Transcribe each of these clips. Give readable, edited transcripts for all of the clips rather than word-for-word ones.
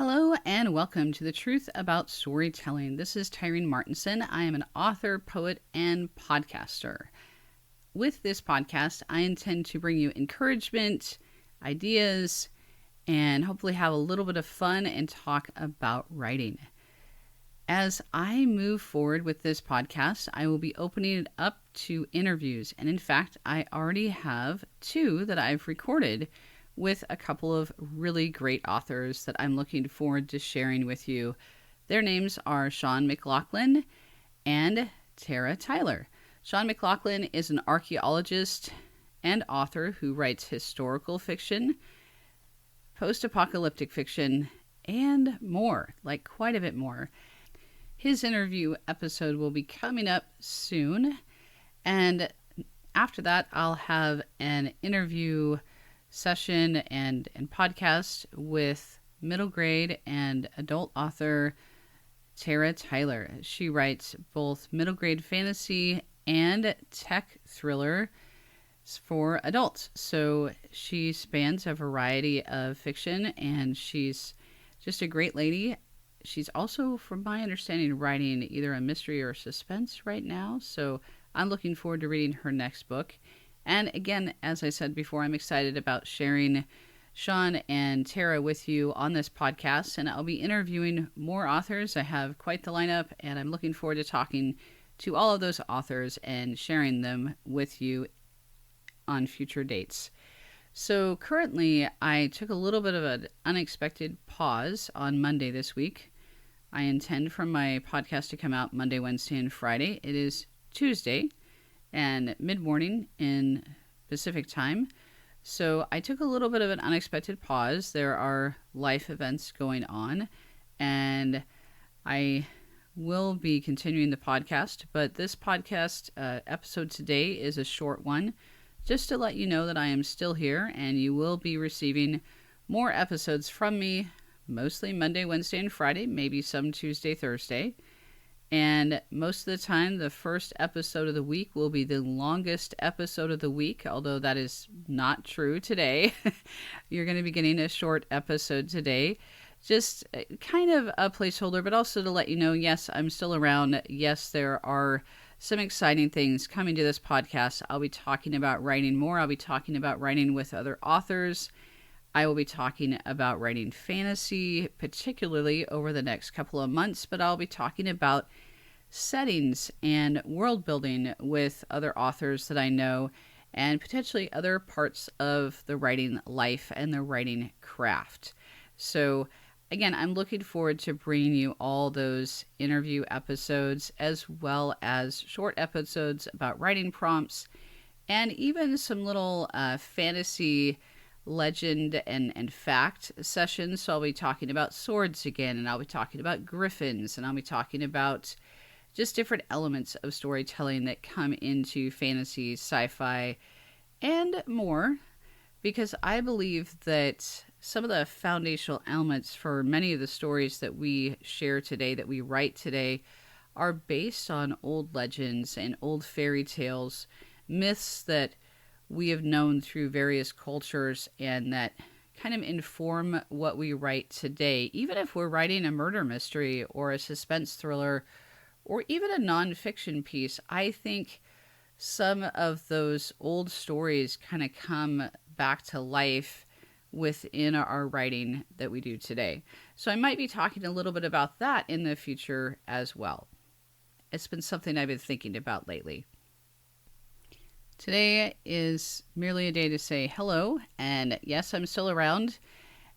Hello and welcome to The Truth About Storytelling. This is Tyreen Martinson. I am an author, poet, and podcaster. With this podcast, I intend to bring you encouragement, ideas, and hopefully have a little bit of fun and talk about writing. As I move forward with this podcast, I will be opening it up to interviews. And in fact, I already have two that I've recorded with a couple of really great authors that I'm looking forward to sharing with you. Their names are Sean McLaughlin and Tara Tyler. Sean McLaughlin is an archaeologist and author who writes historical fiction, post-apocalyptic fiction, and more, like quite a bit more. His interview episode will be coming up soon, and after that, I'll have an interview session and podcast with middle grade and adult author Tara Tyler. She writes both middle grade fantasy and tech thriller for adults. So she spans a variety of fiction, and she's just a great lady. She's also, from my understanding, writing either a mystery or suspense right now. So I'm looking forward to reading her next book. And again, as I said before, I'm excited about sharing Sean and Tara with you on this podcast, and I'll be interviewing more authors. I have quite the lineup, and I'm looking forward to talking to all of those authors and sharing them with you on future dates. So currently, I took a little bit of an unexpected pause on Monday this week. I intend for my podcast to come out Monday, Wednesday, and Friday. It is Tuesday and mid-morning in Pacific time. So I took a little bit of an unexpected pause. There are life events going on, and I will be continuing the podcast, but this podcast episode today is a short one, just to let you know that I am still here, and you will be receiving more episodes from me, mostly Monday, Wednesday, and Friday, maybe some Tuesday, Thursday. And most of the time, the first episode of the week will be the longest episode of the week, although that is not true today. You're going to be getting a short episode today. Just kind of a placeholder, but also to let you know, yes, I'm still around. Yes, there are some exciting things coming to this podcast. I'll be talking about writing more. I'll be talking about writing with other authors. I will be talking about writing fantasy, particularly over the next couple of months, but I'll be talking about settings and world building with other authors that I know, and potentially other parts of the writing life and the writing craft. So again, I'm looking forward to bringing you all those interview episodes, as well as short episodes about writing prompts, and even some little fantasy legend and fact sessions. So I'll be talking about swords again, and I'll be talking about griffins, and I'll be talking about just different elements of storytelling that come into fantasy, sci-fi, and more, because I believe that some of the foundational elements for many of the stories that we share today, that we write today, are based on old legends and old fairy tales, myths that we have known through various cultures, and that kind of inform what we write today. Even if we're writing a murder mystery or a suspense thriller or even a nonfiction piece, I think some of those old stories kind of come back to life within our writing that we do today. So I might be talking a little bit about that in the future as well. It's been something I've been thinking about lately. Today is merely a day to say hello, and yes, I'm still around,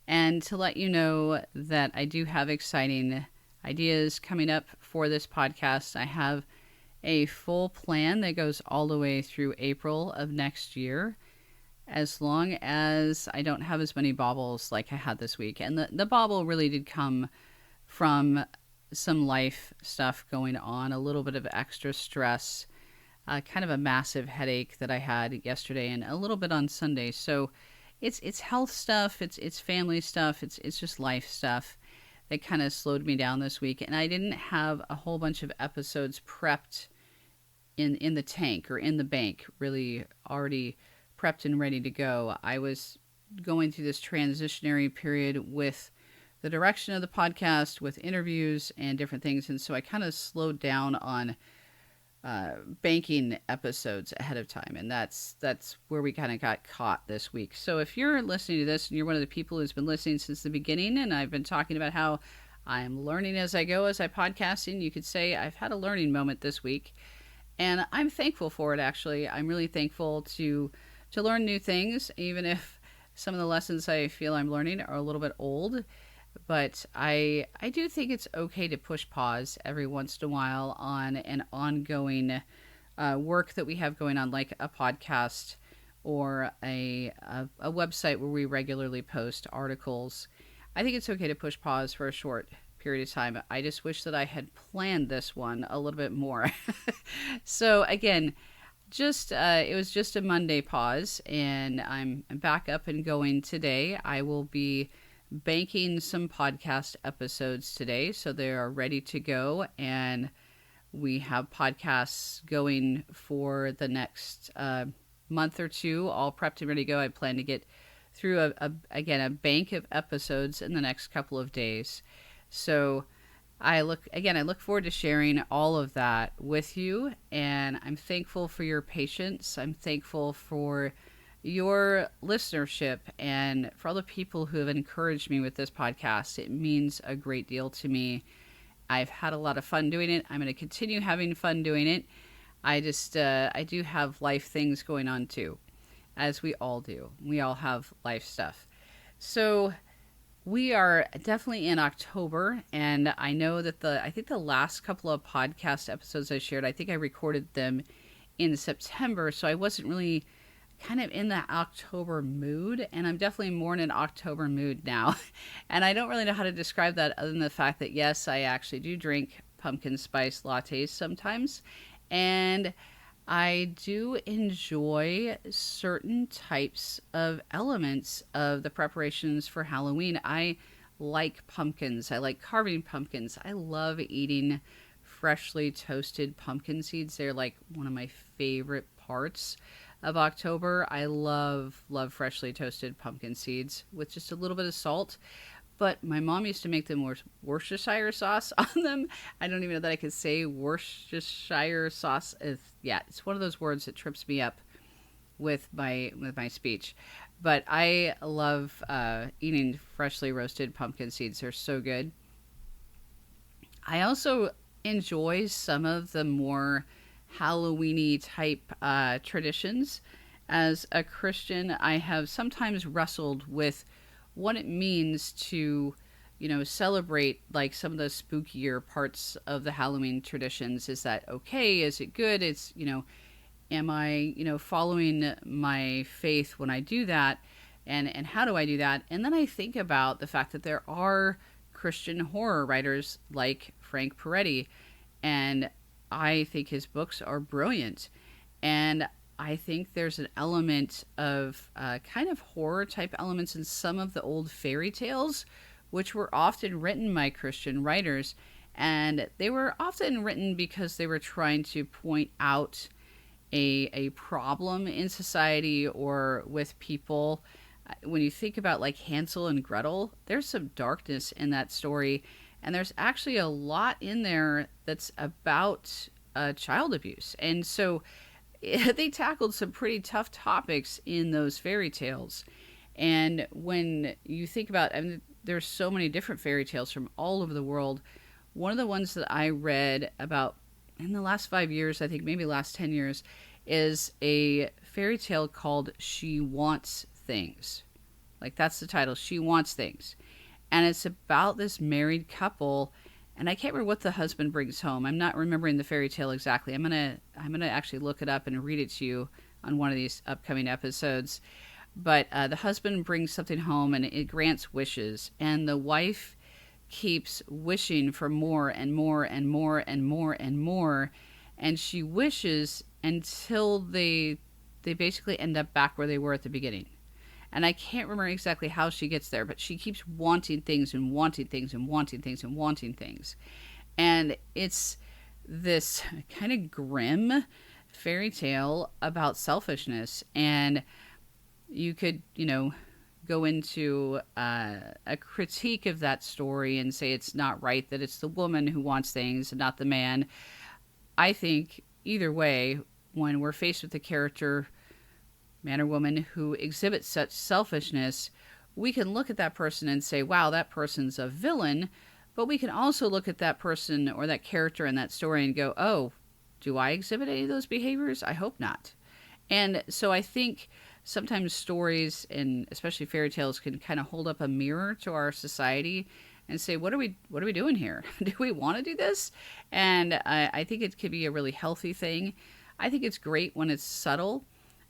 and to let you know that I do have exciting ideas coming up for this podcast. I have a full plan that goes all the way through April of next year, as long as I don't have as many bobbles like I had this week. And the bobble really did come from some life stuff going on, a little bit of extra stress, kind of a massive headache that I had yesterday and a little bit on Sunday. So it's health stuff, it's family stuff, it's just life stuff that kind of slowed me down this week. And I didn't have a whole bunch of episodes prepped in the tank or in the bank, really already prepped and ready to go. I was going through this transitionary period with the direction of the podcast with interviews and different things. And so I kind of slowed down on banking episodes ahead of time. And that's where we kind of got caught this week. So if you're listening to this and you're one of the people who's been listening since the beginning, and I've been talking about how I'm learning as I go, as I podcasting, you could say I've had a learning moment this week. And I'm thankful for it, actually. I'm really thankful to learn new things, even if some of the lessons I feel I'm learning are a little bit old. But I do think it's okay to push pause every once in a while on an ongoing work that we have going on, like a podcast or a website where we regularly post articles. I think it's okay to push pause for a short period of time. I just wish that I had planned this one a little bit more. So again, it was just a Monday pause, and I'm back up and going today. I will be banking some podcast episodes today, so they are ready to go, and we have podcasts going for the next month or two, all prepped and ready to go. I plan to get through a bank of episodes in the next couple of days. So I look forward to sharing all of that with you, and I'm thankful for your patience. I'm thankful for your listenership and for all the people who have encouraged me with this podcast. It means a great deal to me. I've had a lot of fun doing it. I'm going to continue having fun doing it. I do have life things going on too, as we all do. We all have life stuff. So we are definitely in October, and I know that I think the last couple of podcast episodes I shared, I think I recorded them in September, so I wasn't really kind of in the October mood, and I'm definitely more in an October mood now. And I don't really know how to describe that other than the fact that, yes, I actually do drink pumpkin spice lattes sometimes, and I do enjoy certain types of elements of the preparations for Halloween. I like pumpkins. I like carving pumpkins. I love eating freshly toasted pumpkin seeds. They're like one of my favorite parts of October. I love freshly toasted pumpkin seeds with just a little bit of salt. But my mom used to make them with Worcestershire sauce on them. I don't even know that I could say Worcestershire sauce. It's one of those words that trips me up with my speech. But I love eating freshly roasted pumpkin seeds. They're so good. I also enjoy some of the more Halloween-y type traditions. As a Christian, I have sometimes wrestled with what it means to, celebrate like some of the spookier parts of the Halloween traditions. Is that okay? Is it good? It's, am I, following my faith when I do that? And how do I do that? And then I think about the fact that there are Christian horror writers like Frank Peretti, and I think his books are brilliant. And I think there's an element of kind of horror type elements in some of the old fairy tales, which were often written by Christian writers. And they were often written because they were trying to point out a problem in society or with people. When you think about like Hansel and Gretel, there's some darkness in that story. And there's actually a lot in there that's about child abuse. And so they tackled some pretty tough topics in those fairy tales. And when you think about, there's so many different fairy tales from all over the world. One of the ones that I read about in the last 5 years, I think maybe last 10 years, is a fairy tale called She Wants Things. Like, that's the title, She Wants Things. And it's about this married couple, and I can't remember what the husband brings home. I'm not remembering the fairy tale exactly. I'm gonna actually look it up and read it to you on one of these upcoming episodes. But the husband brings something home, and it grants wishes, and the wife keeps wishing for more and more and more and more and more, and she wishes until they basically end up back where they were at the beginning. And I can't remember exactly how she gets there, but she keeps wanting things and wanting things and wanting things and wanting things. And it's this kind of grim fairy tale about selfishness. And you could, go into a critique of that story and say it's not right that it's the woman who wants things and not the man. I think either way, when we're faced with a character, man or woman, who exhibits such selfishness, we can look at that person and say, wow, that person's a villain. But we can also look at that person or that character in that story and go, oh, do I exhibit any of those behaviors? I hope not. And so I think sometimes stories, and especially fairy tales, can kind of hold up a mirror to our society and say, what are we doing here? Do we want to do this? And I think it could be a really healthy thing. I think it's great when it's subtle.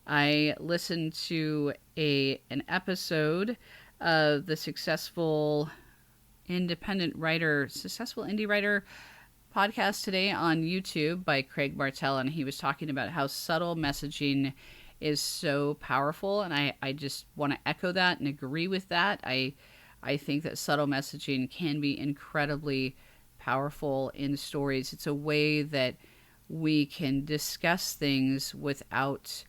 I listened to an episode of the successful indie writer podcast today on YouTube by Craig Bartel, and he was talking about how subtle messaging is so powerful, and I just want to echo that and agree with that. I think that subtle messaging can be incredibly powerful in stories. It's a way that we can discuss things without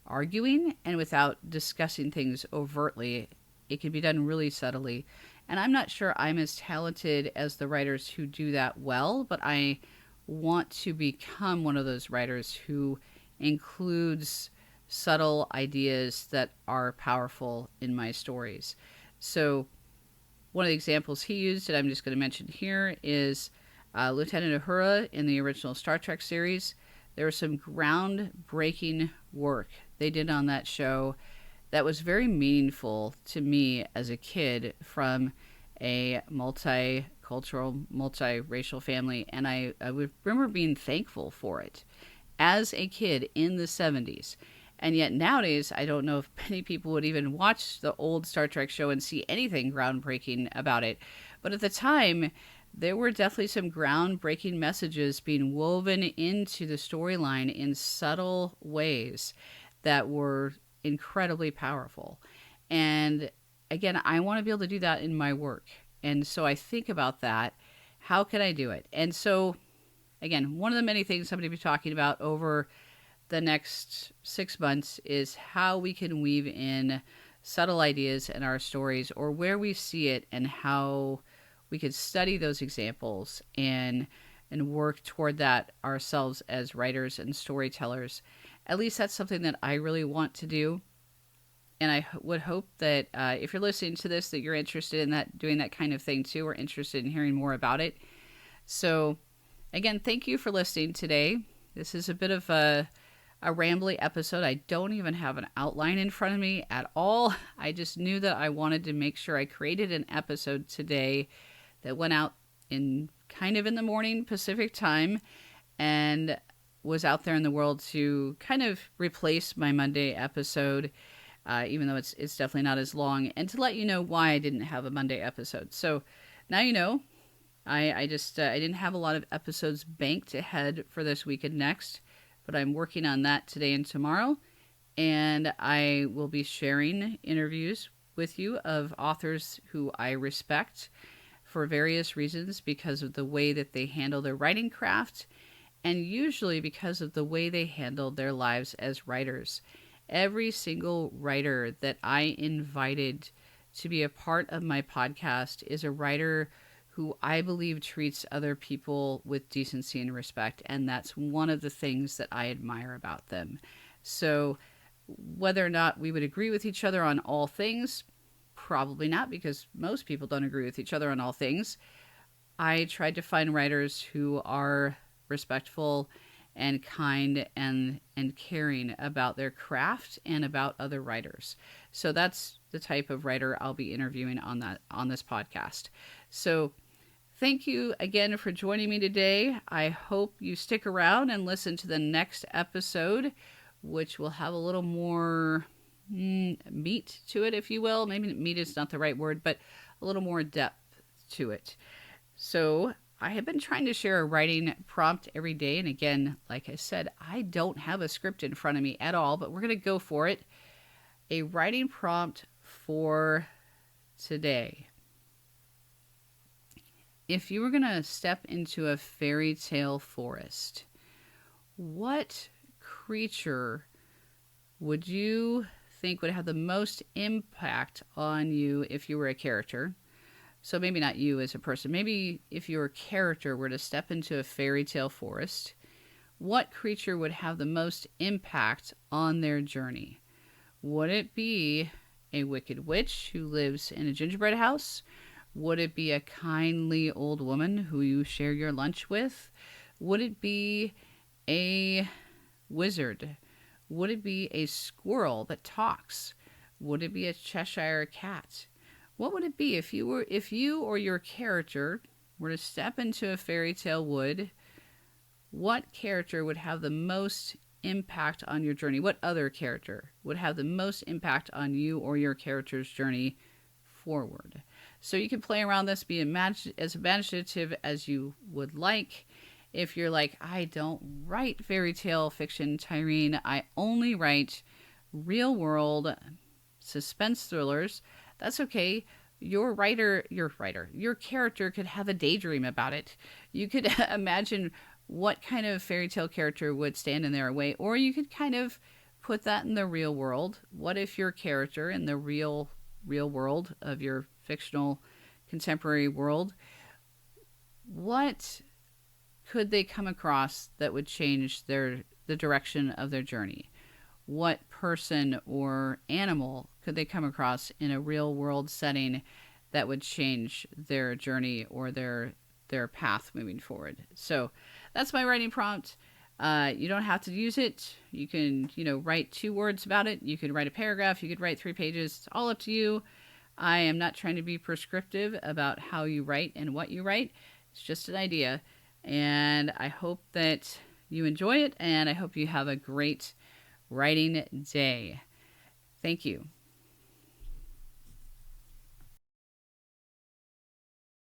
arguing and without discussing things overtly. It can be done really subtly. And I'm not sure I'm as talented as the writers who do that well, but I want to become one of those writers who includes subtle ideas that are powerful in my stories. So one of the examples he used that I'm just going to mention here is Lieutenant Uhura in the original Star Trek series. There was some groundbreaking work they did on that show that was very meaningful to me as a kid from a multicultural, multiracial family. And I remember being thankful for it as a kid in the 70s. And yet nowadays, I don't know if many people would even watch the old Star Trek show and see anything groundbreaking about it. But at the time, there were definitely some groundbreaking messages being woven into the storyline in subtle ways that were incredibly powerful. And again, I want to be able to do that in my work. And so I think about that. How can I do it? And so, again, one of the many things I'm going to be talking about over the next 6 months is how we can weave in subtle ideas in our stories, or where we see it, and how we could study those examples and work toward that ourselves as writers and storytellers. At least that's something that I really want to do. And I would hope that if you're listening to this, that you're interested in that, doing that kind of thing too, or interested in hearing more about it. So again, thank you for listening today. This is a bit of a rambly episode. I don't even have an outline in front of me at all. I just knew that I wanted to make sure I created an episode today that went out in kind of in the morning Pacific time and was out there in the world to kind of replace my Monday episode, even though it's definitely not as long, and to let you know why I didn't have a Monday episode. So now you know. I didn't have a lot of episodes banked ahead for this week and next, but I'm working on that today and tomorrow, and I will be sharing interviews with you of authors who I respect for various reasons, because of the way that they handle their writing craft, and usually because of the way they handled their lives as writers. Every single writer that I invited to be a part of my podcast is a writer who I believe treats other people with decency and respect, and that's one of the things that I admire about them. So whether or not we would agree with each other on all things, probably not, because most people don't agree with each other on all things. I tried to find writers who are respectful and kind and caring about their craft and about other writers. So that's the type of writer I'll be interviewing on this podcast. So thank you again for joining me today. I hope you stick around and listen to the next episode, which will have a little more meat to it, if you will. Maybe meat is not the right word, but a little more depth to it. So I have been trying to share a writing prompt every day. And again, like I said, I don't have a script in front of me at all, but we're going to go for it. A writing prompt for today. If you were going to step into a fairy tale forest, what creature would you think would have the most impact on you if you were a character? So maybe not you as a person. Maybe if your character were to step into a fairy tale forest, what creature would have the most impact on their journey? Would it be a wicked witch who lives in a gingerbread house? Would it be a kindly old woman who you share your lunch with? Would it be a wizard? Would it be a squirrel that talks? Would it be a Cheshire cat? What would it be if you or your character were to step into a fairy tale wood? What character would have the most impact on your journey? What other character would have the most impact on you or your character's journey forward? So you can play around this, be as imaginative as you would like. If you're like, I don't write fairy tale fiction, Tyreen, I only write real world suspense thrillers, that's okay. Your character could have a daydream about it. You could imagine what kind of fairy tale character would stand in their way, or you could kind of put that in the real world. What if your character in the real world of your fictional contemporary world, what could they come across that would change the direction of their journey? What person or animal could they come across in a real world setting that would change their journey or their path moving forward? So that's my writing prompt. You don't have to use it. You can, write 2 words about it. You could write a paragraph. You could write 3 pages. It's all up to you. I am not trying to be prescriptive about how you write and what you write. It's just an idea. And I hope that you enjoy it, and I hope you have a great writing day. Thank you.